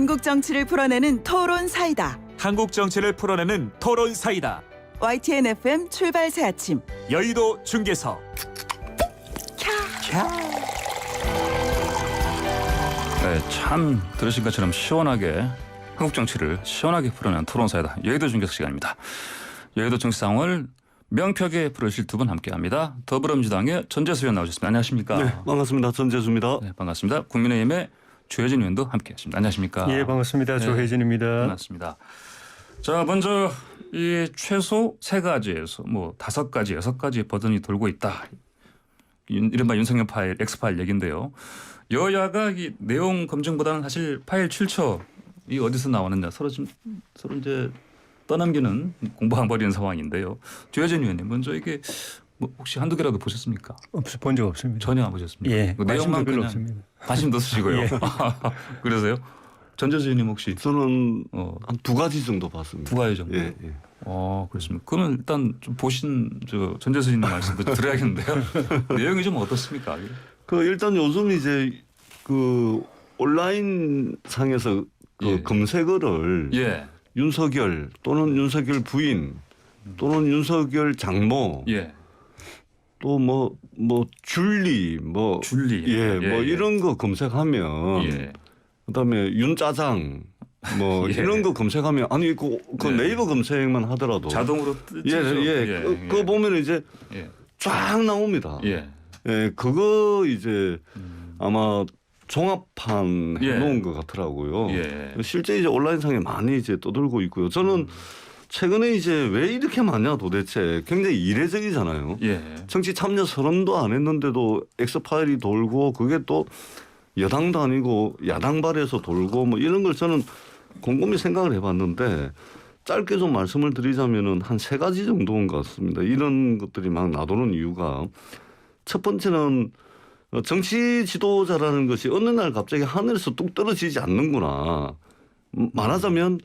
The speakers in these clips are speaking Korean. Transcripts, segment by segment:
한국 정치를 풀어내는 토론 사이다. 한국 정치를 풀어내는 토론 사이다. YTN FM 출발 새 아침. 여의도 중계석. 네, 참 들으신 것처럼 시원하게 한국 정치를 시원하게 풀어내는 토론 사이다. 여의도 중계석 시간입니다. 여의도 정치 상황을 명쾌하게 풀으실 두 분 함께합니다. 더불어민주당의 전재수 의원 나오셨습니다. 안녕하십니까? 네, 반갑습니다. 전재수입니다. 네, 반갑습니다. 국민의힘의 조혜진 의원도 함께하십니다. 안녕하십니까? 예, 반갑습니다. 네, 조혜진입니다. 반갑습니다. 자, 먼저 이 최소 세 가지에서 뭐 5가지, 6가지 버전이 돌고 있다. 이른바 윤석열 파일, X파일 얘기인데요. 여야가 이 내용 검증보다는 사실 파일 출처 이 어디서 나오느냐 서로 이제 떠넘기는 공방을 벌이는 상황인데요. 조혜진 의원님 먼저 이게 뭐 혹시 한두 개라도 보셨습니까? 본 적 없습니다. 전혀 안 보셨습니까? 예, 그 내용만 별로 그냥 없습니다. 관심도 쓰시고요. 예. 그래서요? 전재수 의원님 혹시 저는 한 2가지 정도 봤습니다. 2가지 정도? 예, 예. 그렇습니까? 그러면 일단 좀 보신 전재수 의원님 말씀도 들어야겠는데요. 내용이 좀 어떻습니까? 일단 요즘 이제 그 온라인 상에서 그 예. 검색어를 예, 윤석열 또는 윤석열 부인 또는 윤석열 장모 예, 또 뭐 줄리 줄리, 뭐 이런 거 검색하면 예, 그다음에 윤짜장 뭐 예. 이런 거 검색하면 아니 그 네. 네이버 검색만 하더라도 자동으로 뜨죠. 그거 보면 이제 예, 쫙 나옵니다. 예, 예, 그거 이제 아마 종합판 예. 해놓은 것 같더라고요. 예. 실제 이제 온라인상에 많이 이제 떠돌고 있고요. 저는 최근에 이제 왜 이렇게 많냐 도대체 굉장히 이례적이잖아요. 예, 정치 참여 선언도 안 했는데도 엑스파일이 돌고 그게 또 여당도 아니고 야당발에서 돌고 뭐 이런 걸 저는 곰곰이 생각을 해봤는데 짧게 좀 말씀을 드리자면은 한 3가지 정도인 것 같습니다. 이런 것들이 막 나도는 이유가 첫 번째는 정치 지도자라는 것이 어느 날 갑자기 하늘에서 뚝 떨어지지 않는구나. 말하자면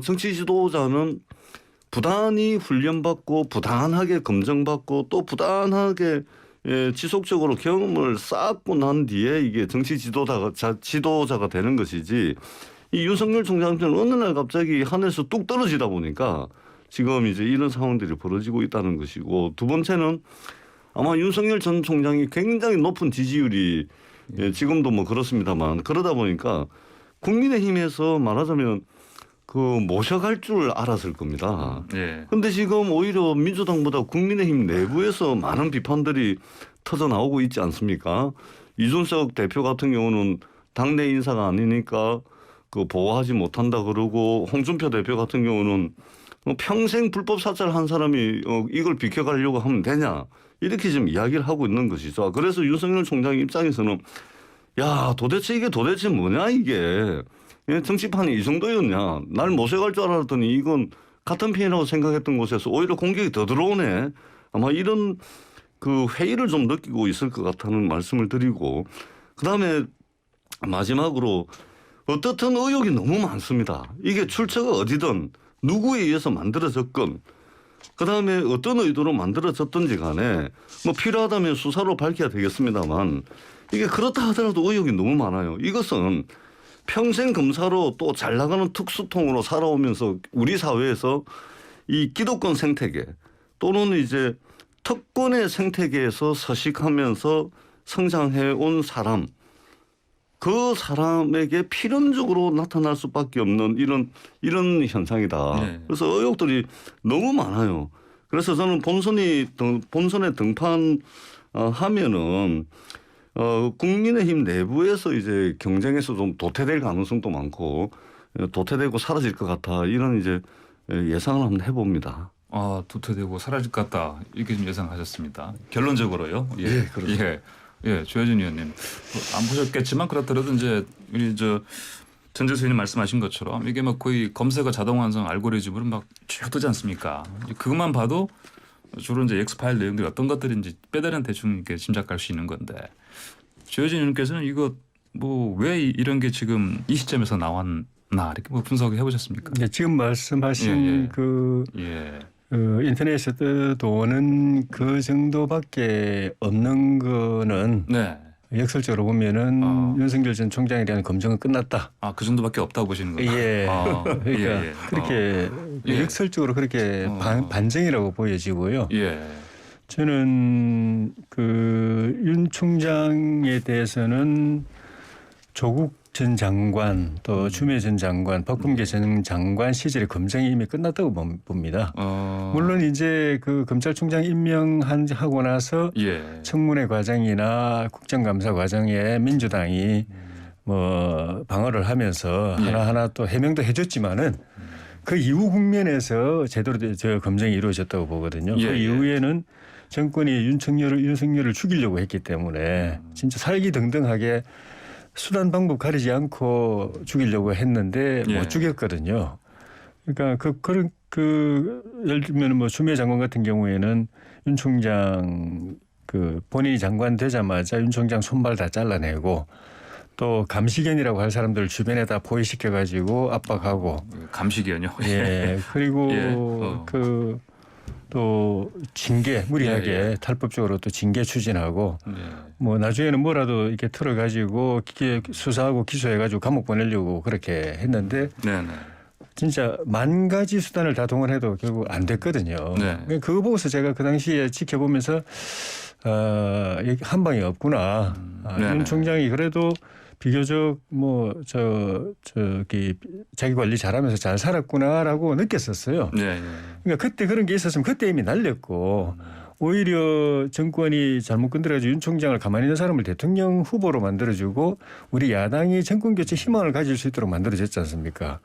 정치 지도자는 부단히 훈련받고 부단하게 검증받고 또 부단하게 지속적으로 경험을 쌓고 난 뒤에 이게 정치 지도자가 되는 것이지 이 윤석열 총장은 어느 날 갑자기 하늘에서 뚝 떨어지다 보니까 지금 이제 이런 상황들이 벌어지고 있다는 것이고 두 번째는 아마 윤석열 전 총장이 굉장히 높은 지지율이 지금도 뭐 그렇습니다만 그러다 보니까 국민의힘에서 말하자면 그 모셔갈 줄 알았을 겁니다. 예. 근데 지금 오히려 민주당보다 국민의힘 내부에서 많은 비판들이 터져 나오고 있지 않습니까? 이준석 대표 같은 경우는 당내 인사가 아니니까 그 보호하지 못한다 그러고 홍준표 대표 같은 경우는 평생 불법 사찰한 사람이 이걸 비켜가려고 하면 되냐 이렇게 지금 이야기를 하고 있는 것이죠. 그래서 윤석열 총장 입장에서는 야 도대체 이게 도대체 뭐냐 이게 정치판이 이 정도였냐 날 모셔갈 줄 알았더니 이건 같은 편이라고 생각했던 곳에서 오히려 공격이 더 들어오네. 아마 이런 그 회의를 좀 느끼고 있을 것 같다는 말씀을 드리고 그다음에 마지막으로 어떻든 의혹이 너무 많습니다. 이게 출처가 어디든 누구에 의해서 만들어졌건 그다음에 어떤 의도로 만들어졌든지 간에 뭐 필요하다면 수사로 밝혀야 되겠습니다만 이게 그렇다 하더라도 의혹이 너무 많아요. 이것은 평생 검사로 또 잘 나가는 특수통으로 살아오면서 우리 사회에서 이 기득권 생태계 또는 이제 특권의 생태계에서 서식하면서 성장해 온 사람 그 사람에게 필연적으로 나타날 수밖에 없는 이런 현상이다. 네. 그래서 의혹들이 너무 많아요. 그래서 저는 본선에 등판하면은 국민의힘 내부에서 이제 경쟁에서 좀 도태될 가능성도 많고 도태되고 사라질 것 같아 이런 이제 예상을 한번 해봅니다. 도태되고 사라질 것 같다 이렇게 좀 예상하셨습니다. 결론적으로요. 예, 그렇습니다. 예, 조혜진 의원님 안 보셨겠지만 그렇더라도 이제 우리 전재수 의원님 말씀하신 것처럼 이게 막 거의 검색어 자동 완성 알고리즘으로 막 쭉 뜨지 않습니까? 그것만 봐도 주로 이제 X파일 내용들이 어떤 것들인지 빼달은 대충 이렇게 짐작할 수 있는 건데 조혜진 의원님께서는 이거 뭐 왜 이런 게 지금 이 시점에서 나왔나 이렇게 뭐 분석해 보셨습니까? 네, 지금 말씀하신 인터넷에 떠도는 그 정도밖에 없는 거는 네. 역설적으로 보면은 윤석열 전 총장에 대한 검증은 끝났다. 아, 그 정도밖에 없다고 보시는 건가요? 예. 그러니까 그러니까 그렇게 예. 역설적으로 그렇게 반증이라고 보여지고요. 예. 저는 그 윤 총장에 대해서는 조국 전 장관 또 추미애 전 장관 박범계 전 장관 시절의 검증이 이미 끝났다고 봅니다. 물론 이제 그 검찰총장 임명하고 나서 예. 청문회 과정이나 국정감사 과정에 민주당이 뭐 방어를 하면서 예. 하나하나 또 해명도 해줬지만은 그 이후 국면에서 제대로 저 검증이 이루어졌다고 보거든요. 예, 그 예. 이후에는 정권이 윤석열을 죽이려고 했기 때문에 진짜 살기등등하게 수단 방법 가리지 않고 죽이려고 했는데 예. 못 죽였거든요. 그러니까 그 예를 들면 뭐 추미애 장관 같은 경우에는 윤 총장 그 본인이 장관 되자마자 윤 총장 손발 다 잘라내고 또 감시견이라고 할 사람들 주변에다 포위시켜 가지고 압박하고 감시견요. 예 그리고 예. 또 징계 무리하게 예. 탈법적으로 또 징계 추진하고 예. 뭐 나중에는 뭐라도 이렇게 틀어가지고 수사하고 기소해가지고 감옥 보내려고 그렇게 했는데 네네. 진짜 만 가지 수단을 다 동원해도 결국 안 됐거든요. 네. 그거 보고서 제가 그 당시에 지켜보면서 한 방이 없구나. 윤 총장이 그래도 비교적 뭐 저기 자기 관리 잘하면서 잘 살았구나라고 느꼈었어요. 네. 그러니까 그때 그런 게 있었으면 그때 이미 날렸고 오히려 정권이 잘못 건드려가지고 윤 총장을 가만히 있는 사람을 대통령 후보로 만들어주고 우리 야당이 정권 교체 희망을 가질 수 있도록 만들어졌지 않습니까?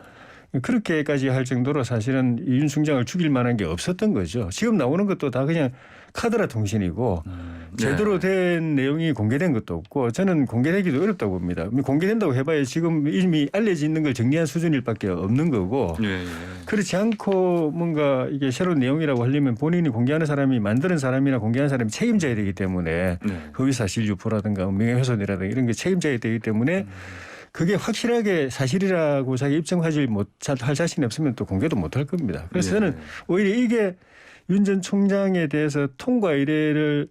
그렇게까지 할 정도로 사실은 윤 총장을 죽일 만한 게 없었던 거죠. 지금 나오는 것도 다 그냥 카드라 통신이고 제대로 된 내용이 공개된 것도 없고 저는 공개되기도 어렵다고 봅니다. 공개된다고 해봐야 지금 이미 알려져 있는 걸 정리한 수준일 밖에 없는 거고 예. 그렇지 않고 뭔가 이게 새로운 내용이라고 하려면 본인이 공개하는 사람이 만드는 사람이나 공개하는 사람이 책임져야 되기 때문에 허위사실 유포라든가 명예훼손이라든가 이런 게 책임져야 되기 때문에 그게 확실하게 사실이라고 자기 입증하지 못할 자신이 없으면 또 공개도 못할 겁니다. 그래서 저는 오히려 이게 윤 전 총장에 대해서 통과 의뢰를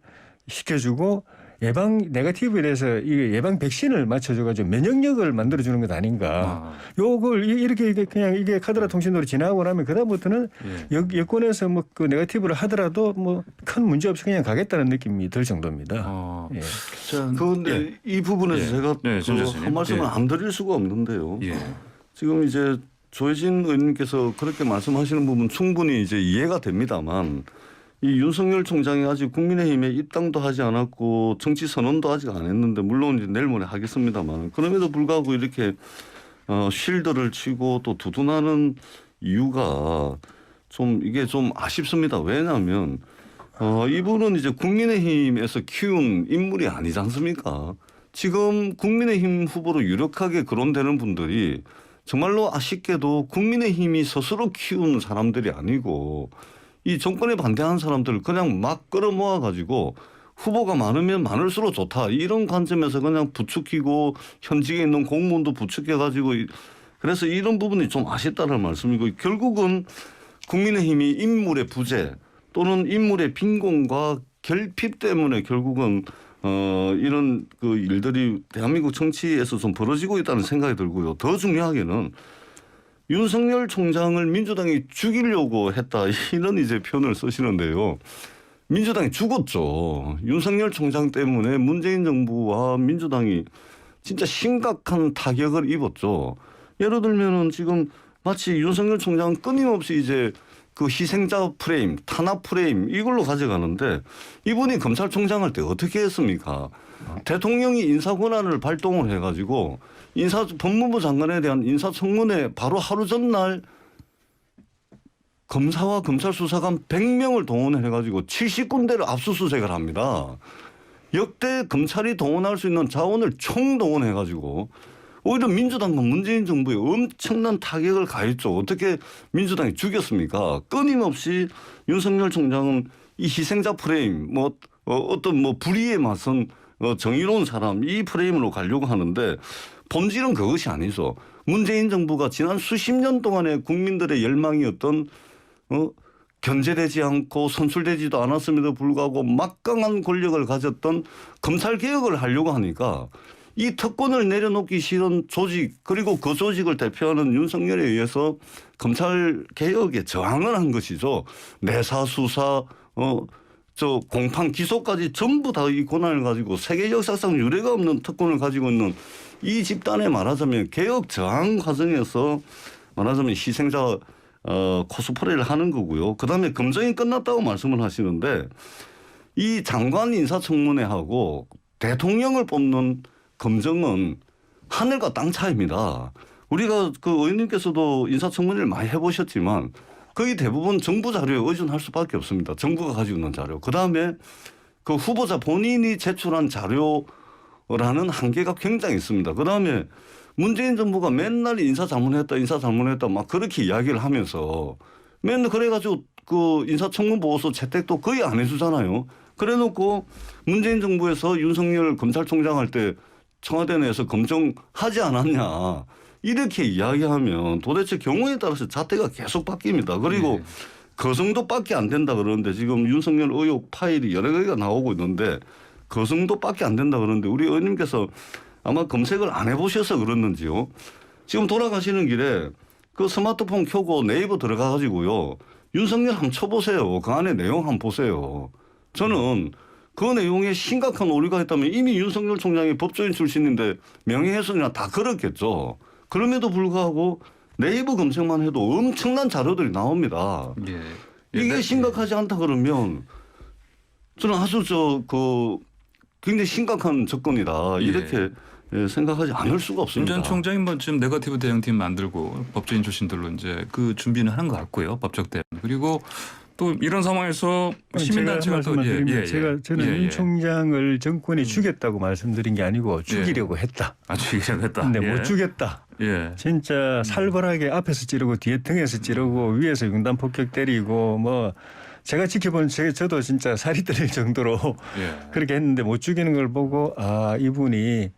시켜주고 예방 네거티브에 대해서 이 예방 백신을 맞춰줘가지고 면역력을 만들어주는 것 아닌가. 요걸 이렇게 그냥 이게 카드라 통신으로 지나고 나면 그다음부터는 여권에서 뭐 그 네거티브를 하더라도 뭐 큰 문제 없이 그냥 가겠다는 느낌이 들 정도입니다. 예. 그런데 이 부분에서 제가 한 말씀을 안 드릴 수가 없는데요. 지금 이제 조혜진 의원님께서 그렇게 말씀하시는 부분 충분히 이제 이해가 됩니다만 이 윤석열 총장이 아직 국민의힘에 입당도 하지 않았고 정치 선언도 아직 안 했는데 물론 이제 내일 모레 하겠습니다만 그럼에도 불구하고 이렇게 쉴드를 치고 또 두둔하는 이유가 좀 이게 좀 아쉽습니다. 왜냐하면 이분은 이제 국민의힘에서 키운 인물이 아니지 않습니까? 지금 국민의힘 후보로 유력하게 거론되는 분들이 정말로 아쉽게도 국민의힘이 스스로 키운 사람들이 아니고 이 정권에 반대하는 사람들을 그냥 막 끌어모아 가지고 후보가 많으면 많을수록 좋다. 이런 관점에서 그냥 부추기고 현직에 있는 공무원도 부추겨 가지고 그래서 이런 부분이 좀 아쉽다는 말씀이고 결국은 국민의힘이 인물의 부재 또는 인물의 빈곤과 결핍 때문에 결국은 이런 그 일들이 대한민국 정치에서 좀 벌어지고 있다는 생각이 들고요. 더 중요하게는 윤석열 총장을 민주당이 죽이려고 했다 이런 이제 표현을 쓰시는데요. 민주당이 죽었죠. 윤석열 총장 때문에 문재인 정부와 민주당이 진짜 심각한 타격을 입었죠. 예를 들면은 지금 마치 윤석열 총장은 끊임없이 이제 그 희생자 프레임, 탄압 프레임 이걸로 가져가는데 이분이 검찰총장 할 때 어떻게 했습니까? 대통령이 인사권한을 발동을 해가지고 법무부 장관에 대한 인사청문회 바로 하루 전날 검사와 검찰 수사관 100명을 동원해가지고 70군데를 압수수색을 합니다. 역대 검찰이 동원할 수 있는 자원을 총동원해가지고 오히려 민주당과 문재인 정부에 엄청난 타격을 가했죠. 어떻게 민주당이 죽였습니까? 끊임없이 윤석열 총장은 이 희생자 프레임, 어떤 불의에 맞선 정의로운 사람 이 프레임으로 가려고 하는데 본질은 그것이 아니죠. 문재인 정부가 지난 수십 년 동안의 국민들의 열망이었던 견제되지 않고 선출되지도 않았음에도 불구하고 막강한 권력을 가졌던 검찰 개혁을 하려고 하니까 이 특권을 내려놓기 싫은 조직 그리고 그 조직을 대표하는 윤석열에 의해서 검찰 개혁에 저항을 한 것이죠. 내사 수사 저 공판 기소까지 전부 다 이 권한을 가지고 세계 역사상 유례가 없는 특권을 가지고 있는 이 집단에 말하자면 개혁 저항 과정에서 말하자면 희생자 코스프레를 하는 거고요. 그다음에 검증이 끝났다고 말씀을 하시는데 이 장관 인사청문회하고 대통령을 뽑는 검증은 하늘과 땅 차이입니다. 우리가 그 의원님께서도 인사청문회를 많이 해보셨지만 거의 대부분 정부 자료에 의존할 수밖에 없습니다. 정부가 가지고 있는 자료. 그다음에 그 후보자 본인이 제출한 자료라는 한계가 굉장히 있습니다. 그다음에 문재인 정부가 맨날 인사 잘못했다 막 그렇게 이야기를 하면서 맨날 그래가지고 그 인사청문 보고서 채택도 거의 안 해주잖아요. 그래놓고 문재인 정부에서 윤석열 검찰총장 할 때 청와대 내에서 검증하지 않았냐 이렇게 이야기하면 도대체 경우에 따라서 잣대가 계속 바뀝니다. 그리고 거성도밖에 안 된다 그러는데 지금 윤석열 의혹 파일이 여러 개가 나오고 있는데 거성도밖에 안 된다 그러는데 우리 의원님께서 아마 검색을 안 해보셔서 그랬는지요. 지금 돌아가시는 길에 그 스마트폰 켜고 네이버 들어가 가지고요. 윤석열 한번 쳐보세요. 그 안에 내용 한번 보세요. 저는 그 내용에 심각한 오류가 있다면 이미 윤석열 총장이 법조인 출신인데 명예훼손이나 다 걸었겠죠. 그럼에도 불구하고 네이버 검색만 해도 엄청난 자료들이 나옵니다. 이게 심각하지 않다 그러면 저는 아주 굉장히 심각한 접근이다. 이렇게 생각하지 않을 수가 없습니다. 윤 전 총장이 뭐 지금 네거티브 대응팀 만들고 법조인 출신들로 이제 그 준비는 하는 것 같고요. 법적 대응. 그리고 또 이런 상황에서 시민단체가 또 저는 윤 총장을 정권이 죽였다고 말씀드린 게 아니고 죽이려고 했다. 죽이려고 했다. 근데 못 죽였다. 진짜 살벌하게 앞에서 찌르고 뒤에 등에서 찌르고 위에서 융단 폭격 때리고 뭐 제가 지켜본 저도 진짜 살이 떨릴 정도로 그렇게 했는데 못 죽이는 걸 보고 아 이분이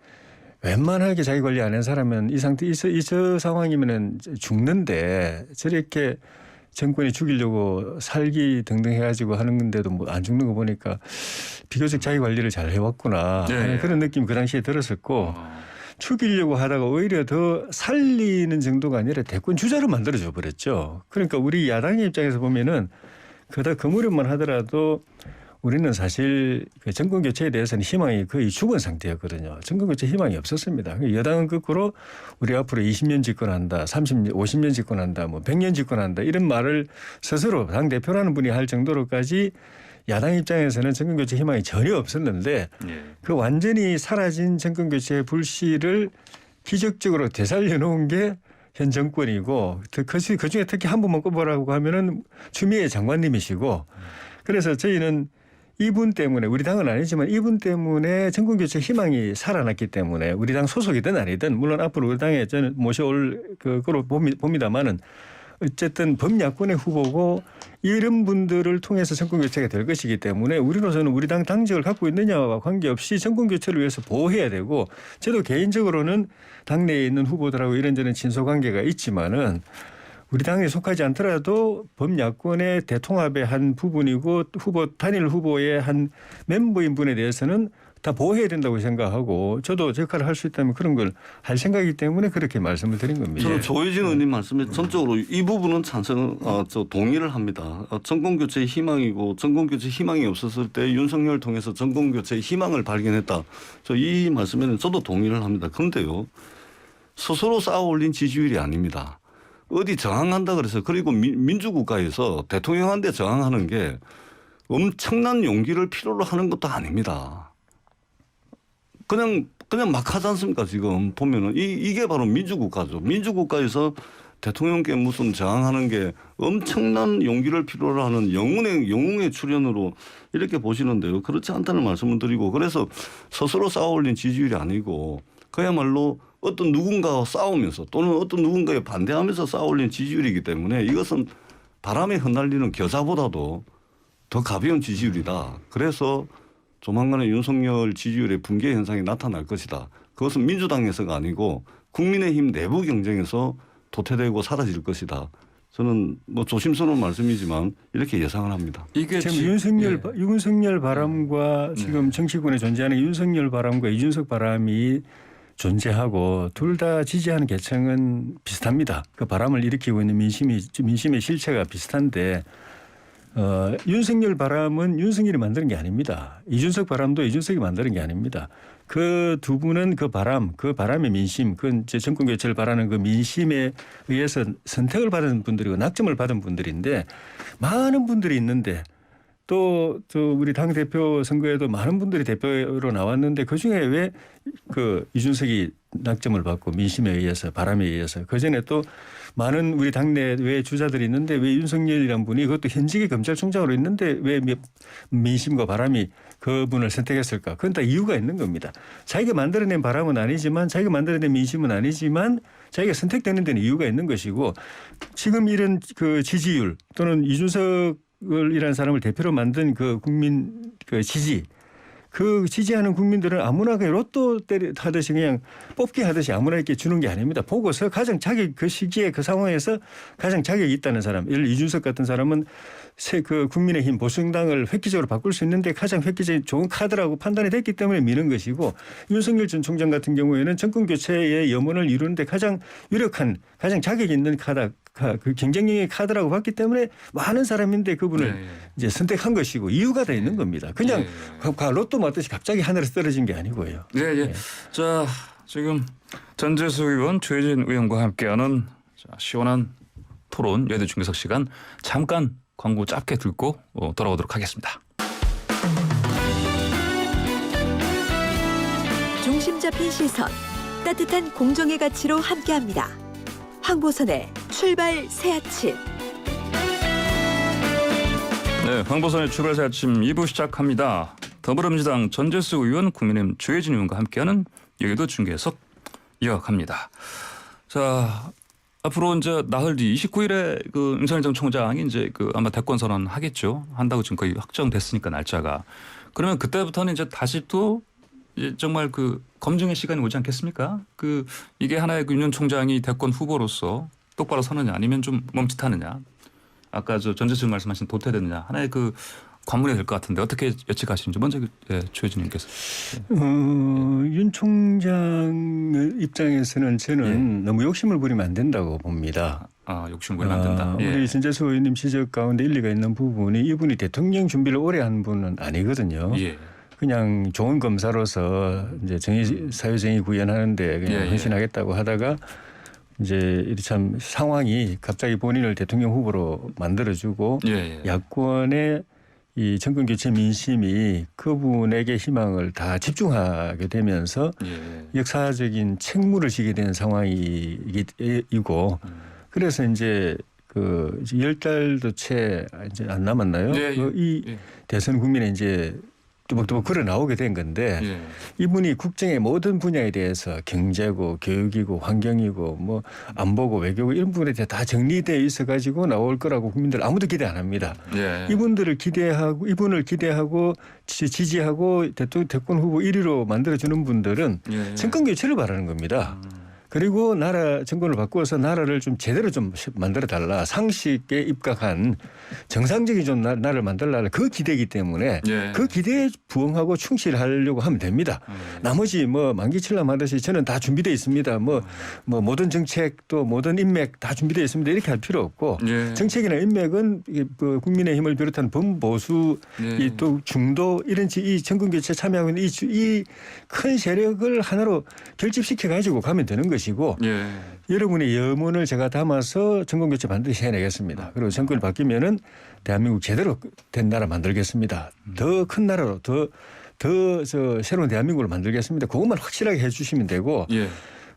웬만하게 자기 관리 안 한 사람은 이 상태 저 상황이면은 죽는데 저렇게 정권이 죽이려고 살기 등등 해가지고 하는 건데도 뭐 안 죽는 거 보니까 비교적 자기 관리를 잘 해왔구나 하는 그런 느낌이 그 당시에 들었었고 죽이려고 하다가 오히려 더 살리는 정도가 아니라 대권 주자로 만들어줘 버렸죠. 그러니까 우리 야당의 입장에서 보면은 그다 그 무렵만 하더라도 우리는 사실 그 정권 교체에 대해서는 희망이 거의 죽은 상태였거든요. 정권 교체 희망이 없었습니다. 여당은 거꾸로 우리 앞으로 20년 집권한다, 30년, 50년 집권한다, 뭐 100년 집권한다 이런 말을 스스로 당 대표라는 분이 할 정도로까지 야당 입장에서는 정권 교체 희망이 전혀 없었는데 그 완전히 사라진 정권 교체의 불씨를 기적적으로 되살려 놓은 게 현 정권이고 그중에 특히 한 분만 꼽으라고 하면은 추미애 장관님이시고 그래서 저희는 이분 때문에 우리 당은 아니지만 이분 때문에 정권 교체 희망이 살아났기 때문에 우리 당 소속이든 아니든 물론 앞으로 우리 당에 저는 모셔올 그거로 봅니다만은 어쨌든 범야권의 후보고 이런 분들을 통해서 정권 교체가 될 것이기 때문에 우리로서는 우리 당 당직을 갖고 있느냐와 관계없이 정권 교체를 위해서 보호해야 되고 저도 개인적으로는 당내에 있는 후보들하고 이런저런 친소관계가 있지만은 우리 당에 속하지 않더라도 범야권의 대통합의 한 부분이고 단일 후보의 한 멤버인 분에 대해서는 다 보호해야 된다고 생각하고 저도 제 역할을 할 수 있다면 그런 걸 할 생각이기 때문에 그렇게 말씀을 드린 겁니다. 저는 조혜진 의원님 말씀에 전적으로 이 부분은 동의를 합니다. 정권교체의 희망이고 정권교체 희망이 없었을 때 윤석열을 통해서 정권교체의 희망을 발견했다. 이 말씀에는 저도 동의를 합니다. 그런데요. 스스로 쌓아 올린 지지율이 아닙니다. 어디 저항한다 그래서 그리고 민주국가에서 대통령한테 저항하는 게 엄청난 용기를 필요로 하는 것도 아닙니다. 그냥 막 하지 않습니까? 지금 보면은 이게 바로 민주국가죠. 민주국가에서 대통령께 무슨 저항하는 게 엄청난 용기를 필요로 하는 영웅의 출현으로 이렇게 보시는데요. 그렇지 않다는 말씀을 드리고 그래서 스스로 쌓아 올린 지지율이 아니고 그야말로 어떤 누군가와 싸우면서 또는 어떤 누군가에 반대하면서 쌓아 올린 지지율이기 때문에 이것은 바람에 흩날리는 겨자보다도 더 가벼운 지지율이다. 그래서 조만간에 윤석열 지지율의 붕괴 현상이 나타날 것이다. 그것은 민주당에서가 아니고 국민의힘 내부 경쟁에서 도태되고 사라질 것이다. 저는 뭐 조심스러운 말씀이지만 이렇게 예상을 합니다. 이게 지금 예. 윤석열 바람과 지금 정치권에 존재하는 윤석열 바람과 이준석 바람이 존재하고 둘 다 지지하는 계층은 비슷합니다. 그 바람을 일으키고 있는 민심의 실체가 비슷한데 윤석열 바람은 윤석열이 만드는 게 아닙니다. 이준석 바람도 이준석이 만드는 게 아닙니다. 그 두 분은 그 바람의 민심, 그 이제 정권 교체를 바라는 그 민심에 의해서 선택을 받은 분들이고 낙점을 받은 분들인데 많은 분들이 있는데 또 우리 당 대표 선거에도 많은 분들이 대표로 나왔는데 그 중에 왜 그 이준석이 낙점을 받고 민심에 의해서 바람에 의해서 그 전에 또 많은 우리 당내 외 주자들이 있는데 왜 윤석열이란 분이 그것도 현직의 검찰총장으로 있는데 왜 민심과 바람이 그분을 선택했을까? 그건 다 이유가 있는 겁니다. 자기가 만들어낸 바람은 아니지만 자기가 만들어낸 민심은 아니지만 자기가 선택되는 데는 이유가 있는 것이고 지금 이런 그 지지율 또는 이준석이라는 사람을 대표로 만든 그 국민 그 지지 그 지지하는 국민들은 아무나 그냥 로또 하듯이 그냥 뽑기 하듯이 아무나 이렇게 주는 게 아닙니다. 보고서 가장 자격 그 시기에 그 상황에서 가장 자격이 있다는 사람, 예를 들어 이준석 같은 사람은 그 국민의힘 보수정당을 획기적으로 바꿀 수 있는데 가장 획기적인 좋은 카드라고 판단이 됐기 때문에 미는 것이고 윤석열 전 총장 같은 경우에는 정권 교체의 염원을 이루는데 가장 유력한 가장 자격 있는 그 경쟁력의 카드라고 봤기 때문에 많은 사람인데 그분을 이제 선택한 것이고 이유가 다 있는 겁니다. 그냥 로또 맞듯이 갑자기 하늘에서 떨어진 게 아니고요. 네. 자, 지금 전재수 의원, 최혜진 의원과 함께하는 시원한 토론 여대 중계석 시간 잠깐 광고 짧게 듣고 돌아오도록 하겠습니다. 중심 잡힌 시선, 따뜻한 공정의 가치로 함께합니다. 황보선의 출발 새아침. 네, 황보선의 출발 새아침 2부 시작합니다. 더불어민주당 전재수 의원, 국민의힘 최혜진 의원과 함께하는 여의도 중계석 이어갑니다. 자, 앞으로 이제 나흘 뒤 29일에 그 윤석열 전 총장이 이제 그 아마 대권 선언 하겠죠. 한다고 지금 거의 확정됐으니까 날짜가. 그러면 그때부터는 이제 다시 또 이제 정말 그 검증의 시간이 오지 않겠습니까? 그 이게 하나의 그 윤 전 총장이 대권 후보로서 똑바로 서느냐 아니면 좀 멈칫하느냐. 아까 저 전재수 말씀하신 도태되느냐 하나의 그 관문이 될 것 같은데 어떻게 예측하시는지 먼저 최혜진님께서. 윤 총장 입장에서는 저는 너무 욕심을 부리면 안 된다고 봅니다. 욕심 부리면 안 된다. 우리 전재수 의원님 지적 가운데 일리가 있는 부분이 이분이 대통령 준비를 오래 한 분은 아니거든요. 예. 그냥 좋은 검사로서 이제 사회정의 구현하는데 그냥 헌신하겠다고 하다가 이제 참 상황이 갑자기 본인을 대통령 후보로 만들어주고 야권의 이 정권 교체 민심이 그분에게 희망을 다 집중하게 되면서 역사적인 책무를 지게 된 상황이고 그래서 이제 그 10달도 채 이제 안 남았나요? 이 대선 국민에 이제 뚜벅뚜벅 걸어 나오게 된 건데 이분이 국정의 모든 분야에 대해서 경제고 교육이고 환경이고 뭐 안보고 외교고 이런 부분에 대해 다 정리되어 있어 가지고 나올 거라고 국민들 아무도 기대 안 합니다. 이분을 기대하고 지지하고 대권 후보 1위로 만들어주는 분들은 정권 교체를 바라는 겁니다. 그리고 나라 정권을 바꾸어서 나라를 좀 제대로 좀 만들어 달라. 상식에 입각한 정상적인 좀 나라를 만들라. 그 기대이기 때문에 그 기대에 부응하고 충실하려고 하면 됩니다. 나머지 뭐 만기칠람 하듯이 저는 다 준비되어 있습니다. 뭐 모든 정책 또 모든 인맥 다 준비되어 있습니다. 이렇게 할 필요 없고 정책이나 인맥은 그 국민의힘을 비롯한 범보수 또 중도 이런 이 정권 교체 참여하고 있는 이 큰 세력을 하나로 결집시켜 가지고 가면 되는 것이고 여러분의 염원을 제가 담아서 정권 교체 반드시 해내겠습니다. 그리고 정권이 바뀌면은 대한민국 제대로 된 나라 만들겠습니다. 더 큰 나라로 더 새로운 대한민국을 만들겠습니다. 그것만 확실하게 해주시면 되고.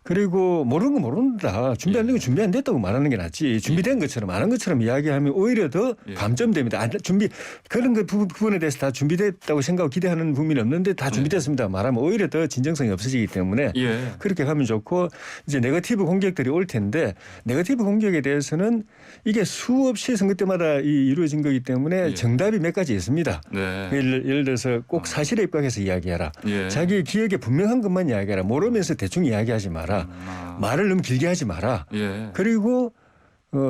그리고 모르는 거 모른다. 준비 안 되고 준비 안 됐다고 말하는 게 낫지. 준비된 것처럼 안 한 것처럼 이야기하면 오히려 더 감점됩니다. 그런 그 부분에 대해서 다 준비됐다고 생각하고 기대하는 국민이 없는데 다 준비됐습니다. 말하면 오히려 더 진정성이 없어지기 때문에 그렇게 가면 좋고 이제 네거티브 공격들이 올 텐데 네거티브 공격에 대해서는 이게 수없이 선거 때마다 이루어진 거기 때문에 정답이 몇 가지 있습니다. 예를 들어서 꼭 사실에 입각해서 이야기하라. 자기 기억에 분명한 것만 이야기하라. 모르면서 대충 이야기하지 마라. 말을 너무 길게 하지 마라. 그리고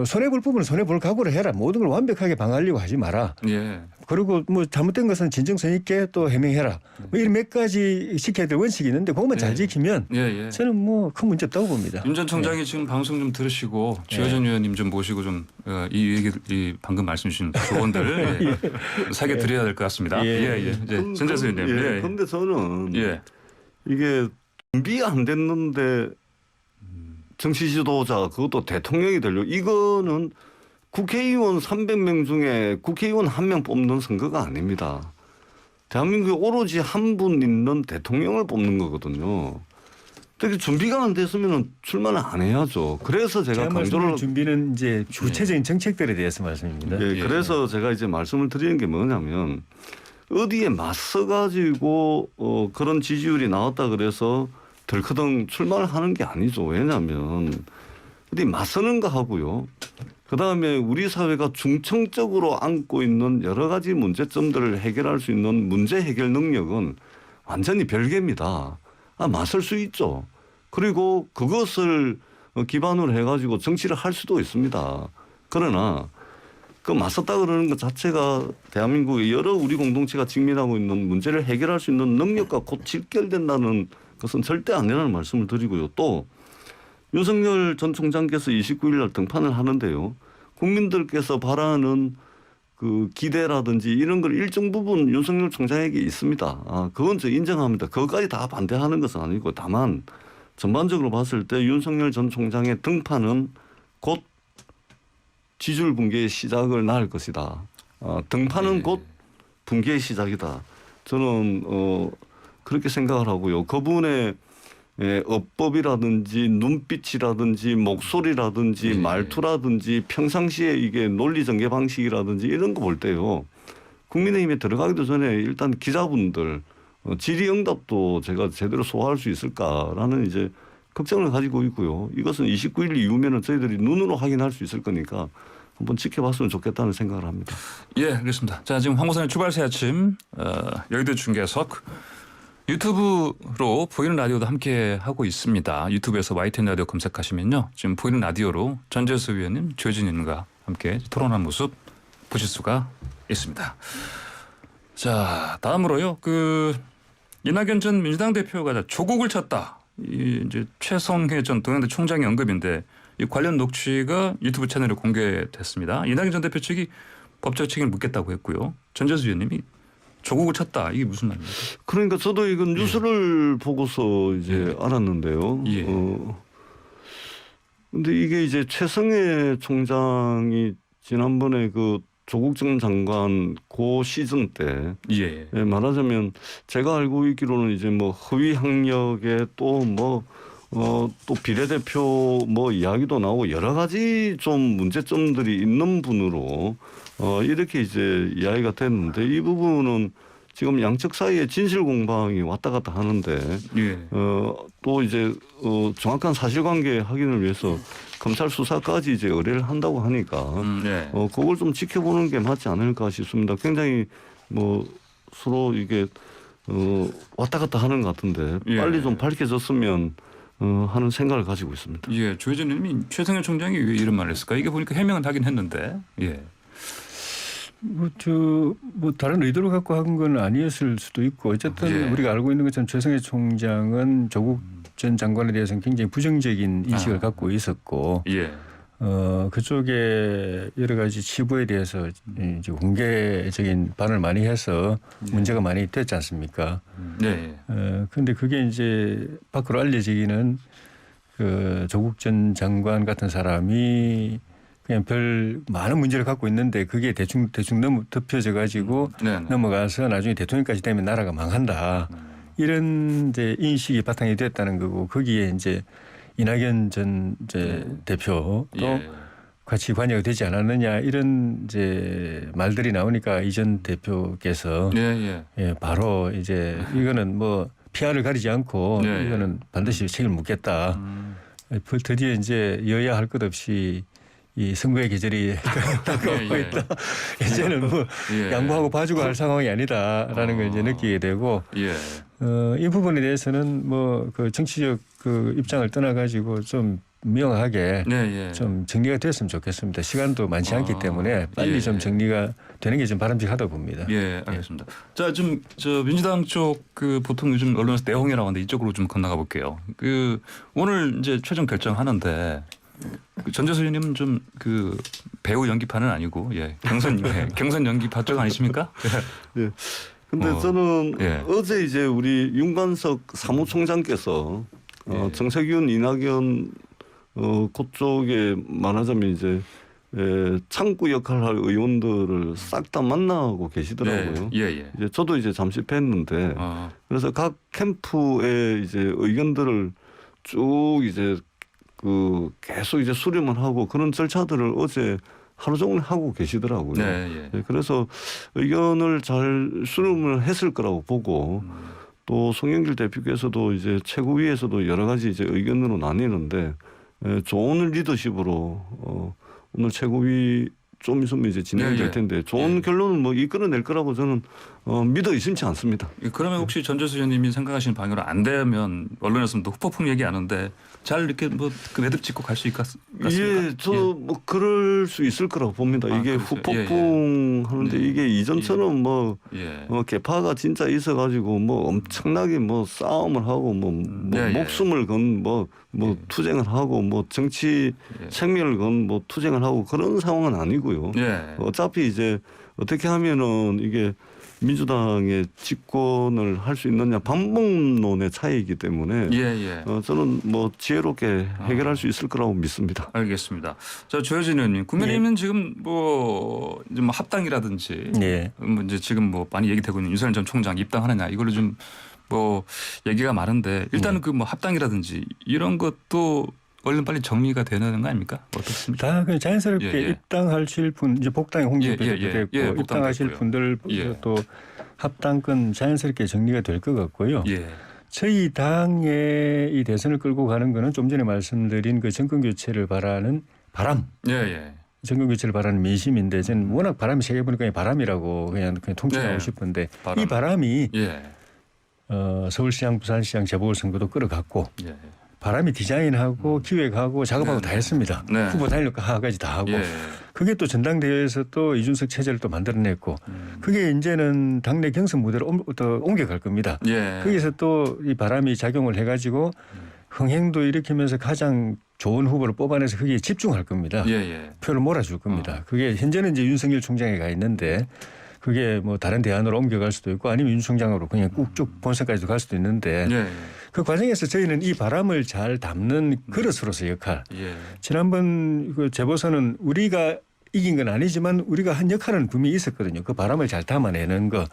손해 볼 부분은 손해 볼 각오를 해라. 모든 걸 완벽하게 방어하려고 하지 마라. 예. 그리고 뭐 잘못된 것은 진정성 있게 또 해명해라. 뭐 이런 몇 가지 지켜야 될 원칙이 있는데 그것만 잘 지키면 예, 예. 저는 뭐 큰 문제 없다고 봅니다. 윤 전 총장이 지금 방송 좀 들으시고 주여전 의원님 좀 모시고 좀 이 얘기 이 방금 말씀 주신 조언들 사게 드려야 될 것 같습니다. 예, 예. 이제 전재수 의원님. 예. 예. 그런데 저는 예. 이게 준비 안 됐는데 정치 지도자 그것도 대통령이 되려 이거는 국회의원 300명 중에 국회의원 1명 뽑는 선거가 아닙니다. 대한민국에 오로지 한 분 있는 대통령을 뽑는 거거든요. 근데 준비가 안 됐으면 출마를 안 해야죠. 그래서 제가 강조를 준비는 이제 구체적인 정책들에 대해서 말씀입니다. 예, 그래서 제가 이제 말씀을 드리는 게 뭐냐면 어디에 맞서 가지고 그런 지지율이 나왔다 그래서 덜커덩 출마를 하는 게 아니죠. 왜냐하면 어디 맞서는 거 하고요. 그다음에 우리 사회가 중청적으로 안고 있는 여러 가지 문제점들을 해결할 수 있는 문제 해결 능력은 완전히 별개입니다. 맞설 수 있죠. 그리고 그것을 기반으로 해가지고 정치를 할 수도 있습니다. 그러나 그 맞섰다 그러는 것 자체가 대한민국의 여러 우리 공동체가 직면하고 있는 문제를 해결할 수 있는 능력과 곧 직결된다는 것은 절대 아니라는 말씀을 드리고요. 또 윤석열 전 총장께서 29일 날 등판을 하는데요. 국민들께서 바라는 그 기대라든지 이런 걸 일정 부분 윤석열 총장에게 있습니다. 그건 저 인정합니다. 그것까지 다 반대하는 것은 아니고 다만 전반적으로 봤을 때 윤석열 전 총장의 등판은 곧 지지율 붕괴의 시작을 낳을 것이다. 등판은 곧 붕괴의 시작이다. 저는 그렇게 생각을 하고요. 그분의 어법이라든지 눈빛이라든지 목소리라든지 말투라든지 평상시에 이게 논리 전개 방식이라든지 이런 거 볼 때요. 국민의힘에 들어가기도 전에 일단 기자분들 질의응답도 제가 제대로 소화할 수 있을까라는 이제 걱정을 가지고 있고요. 이것은 29일 이후면은 저희들이 눈으로 확인할 수 있을 거니까 한번 지켜봤으면 좋겠다는 생각을 합니다. 예, 알겠습니다. 자, 지금 황보선의 출발새 아침 여의도 중계석 유튜브로 보이는 라디오도 함께 하고 있습니다. 유튜브에서 YTN 라디오 검색하시면요. 지금 보이는 라디오로 전재수 의원님, 조혜진 의원님과 함께 토론한 모습 보실 수가 있습니다. 자, 다음으로요. 이낙연 전 민주당 대표가 조국을 쳤다. 이 이제 최성해 전 동양대 총장의 언급인데 이 관련 녹취가 유튜브 채널에 공개됐습니다. 이낙연 전 대표 측이 법적 책임을 묻겠다고 했고요. 전재수 의원님이 조국을 쳤다. 이게 무슨 말입니까? 그러니까 저도 이건 뉴스를 보고서 이제 알았는데요. 예. 근데 이게 이제 최성해 총장이 지난번에 그 조국 전 장관 고 시즌 때 예. 말하자면 제가 알고 있기로는 이제 뭐 허위 학력에 또 또 비례대표 이야기도 나오고 여러 가지 좀 문제점들이 있는 분으로 이렇게 이제 이야기가 됐는데 이 부분은 지금 양측 사이에 진실 공방이 왔다 갔다 하는데 예. 또 이제 정확한 사실관계 확인을 위해서 검찰 수사까지 이제 의뢰를 한다고 하니까 네. 그걸 좀 지켜보는 게 맞지 않을까 싶습니다. 굉장히 서로 이게 왔다 갔다 하는 것 같은데 예. 빨리 좀 밝혀졌으면 하는 생각을 가지고 있습니다. 예, 조혜진 의원님이 최성해 총장이 왜 이런 말을 했을까? 이게 보니까 해명은 하긴 했는데. 예. 다른 의도를 갖고 한 건 아니었을 수도 있고 어쨌든 예. 우리가 알고 있는 것처럼 최성해 총장은 조국 전 장관에 대해서는 굉장히 부정적인 인식을 갖고 있었고 예. 그쪽에 여러 가지 치부에 대해서 이제 공개적인 반응을 많이 해서 문제가 많이 됐지 않습니까? 네. 그런데 그게 이제 밖으로 알려지기는 조국 전 장관 같은 사람이 그냥 별 많은 문제를 갖고 있는데 그게 대충 너무 덮여져 가지고 넘어가서 나중에 대통령까지 되면 나라가 망한다. 이런 이제 인식이 바탕이 됐다는 거고 거기에 이제 이낙연 전 대표도 같이 관여가 되지 않았느냐 이런 이제 말들이 나오니까 이 전 대표께서 바로 이제 이거는 PR을 가리지 않고 이거는 반드시 책임을 묻겠다. 드디어 이제 여야 할 것 없이 이 선거의 계절이 다가오고 있다. 이제는 양보하고 봐주고 할 상황이 아니다라는 걸 이제 느끼게 되고 이 부분에 대해서는 그 정치적 그 입장을 떠나가지고 좀 명확하게 네, 예. 좀 정리가 됐으면 좋겠습니다. 시간도 많지 않기 때문에 빨리 예. 좀 정리가 되는 게 좀 바람직하다 봅니다. 예, 알겠습니다. 자, 좀 저 민주당 쪽 그 보통 요즘 언론에서 내홍이라고 하는데 이쪽으로 좀 건너가 볼게요. 그 오늘 이제 최종 결정하는데 그 전재수 의원님은 좀 그 배우 연기파는 아니고 경선 연기파 쪽 아니십니까? 예. 근데 저는 예. 어제 이제 우리 윤관석 사무총장께서 정세균, 이낙연 그쪽에 말하자면 이제 창구 역할을 할 의원들을 싹 다 만나고 계시더라고요. 예. 이제 저도 이제 잠시 뵀는데 그래서 각 캠프의 이제 의견들을 쭉 이제 그 계속 이제 수렴을 하고 그런 절차들을 어제 하루 종일 하고 계시더라고요. 네, 예. 그래서 의견을 잘 수렴을 했을 거라고 보고 또 송영길 대표께서도 이제 최고위에서도 여러 가지 이제 의견으로 나뉘는데 좋은 리더십으로 오늘 최고위 좀 있으면 이제 진행될 텐데 좋은 결론을 뭐 이끌어낼 거라고 저는 믿어 의심치 않습니다. 그러면 혹시 전재수 의원님이 생각하시는 방향으로 안 되면 언론에서는 또 후폭풍 얘기하는데 잘 이렇게 뭐 그 매듭 짓고 갈 수 있을 것 같습니다. 예, 저 뭐 그럴 수 있을 거라고 봅니다. 이게 그렇죠. 후폭풍 하는데 이게 이전처럼 뭐 개파가 진짜 있어가지고 뭐 엄청나게 뭐 싸움을 하고 뭐 목숨을 건 뭐 투쟁을 하고 뭐 정치 생명을 건 뭐 투쟁을 하고 그런 상황은 아니고요. 어차피 이제 어떻게 하면은 이게 민주당의 집권을 할 수 있느냐 방법론의 차이이기 때문에 저는 뭐 지혜롭게 해결할 수 있을 거라고 믿습니다. 알겠습니다. 자, 조혜진 의원님, 국민의힘은 지금 뭐 이제 뭐 합당이라든지 뭐 이제 지금 뭐 많이 얘기되고 있는 윤석열 전 총장 입당하느냐 이걸로 좀 뭐 얘기가 많은데 일단은 그 뭐 합당이라든지 이런 것도 얼른 빨리 정리가 되는 거 아닙니까? 어떻습니까? 다 그냥 자연스럽게 입당하실 분 이제 복당의 홍준표 대표도 됐고 입당하실 분들 또 합당권 자연스럽게 정리가 될 것 같고요. 저희 당의 이 대선을 끌고 가는 거는 좀 전에 말씀드린 그 정권 교체를 바라는 바람. 정권 교체를 바라는 민심인데 저는 워낙 바람이 세게 보니까 바람이라고 그냥 통칭하고 싶은데 이 바람이 서울시장, 부산시장 재보궐선거도 끌어갔고 바람이 디자인하고 기획하고 작업하고 다 했습니다. 후보 단일화까지 다 하고 그게 또 전당대회에서 또 이준석 체제를 또 만들어냈고 그게 이제는 당내 경선 무대로 또 옮겨갈 겁니다. 거기서 또 이 바람이 작용을 해가지고 흥행도 일으키면서 가장 좋은 후보를 뽑아내서 거기에 집중할 겁니다. 표를 몰아줄 겁니다. 그게 현재는 이제 윤석열 총장에 가 있는데 그게 뭐 다른 대안으로 옮겨갈 수도 있고 아니면 윤 총장으로 그냥 꾹쭉 본선까지도 갈 수도 있는데 그 과정에서 저희는 이 바람을 잘 담는 그릇으로서 역할. 지난번 그 재보선은 우리가 이긴 건 아니지만 우리가 한 역할은 분명히 있었거든요. 그 바람을 잘 담아내는 거.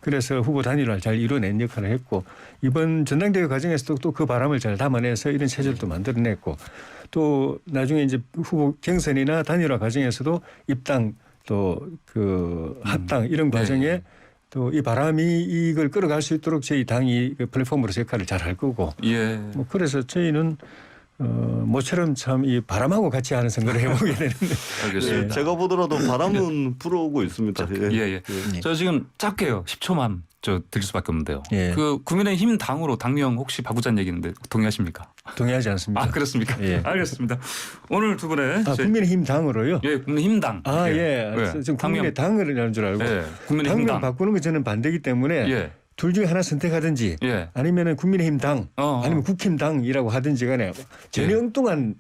그래서 후보 단일화를 잘 이뤄낸 역할을 했고 이번 전당대회 과정에서도 또 그 바람을 잘 담아내서 이런 체제를 또 만들어냈고 또 나중에 이제 후보 경선이나 단일화 과정에서도 입당 또 그 합당 이런 과정에 또 이 바람이 이걸 끌어갈 수 있도록 저희 당이 그 플랫폼으로서 역할을 잘 할 거고 뭐 그래서 저희는 모처럼 참 이 바람하고 같이 하는 선거를 해보게 되는데 알겠습니다. 제가 보더라도 바람은 불어오고 있습니다. 저 지금 짧게요. 10초만 저 드릴 수밖에 없는데요. 그 국민의힘 당으로 당명 혹시 바꾸자는 얘기인데 동의하십니까? 동의하지 않습니다. 그렇습니까? 알겠습니다. 오늘 두 분의 국민의힘 당으로요? 국민의힘 당. 지금 국민의 당을 하는 줄 알고 국민의힘 당을 바꾸는 거 저는 반대이기 때문에 둘 중에 하나 선택하든지 아니면은 국민의힘 당 아니면 국힘당이라고 하든지 간에 전혀 엉뚱한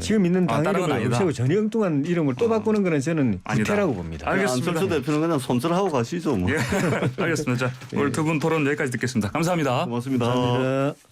지금 있는 당 이름을 없애고 전혀 엉뚱한 이름을 또 바꾸는 거는 저는 구태라고 봅니다. 알겠습니다. 안철수 대표는 그냥 손절하고 가시죠. 뭐. 알겠습니다. 자, 오늘 두 분 토론 여기까지 듣겠습니다. 감사합니다. 고맙습니다. 감사합니다.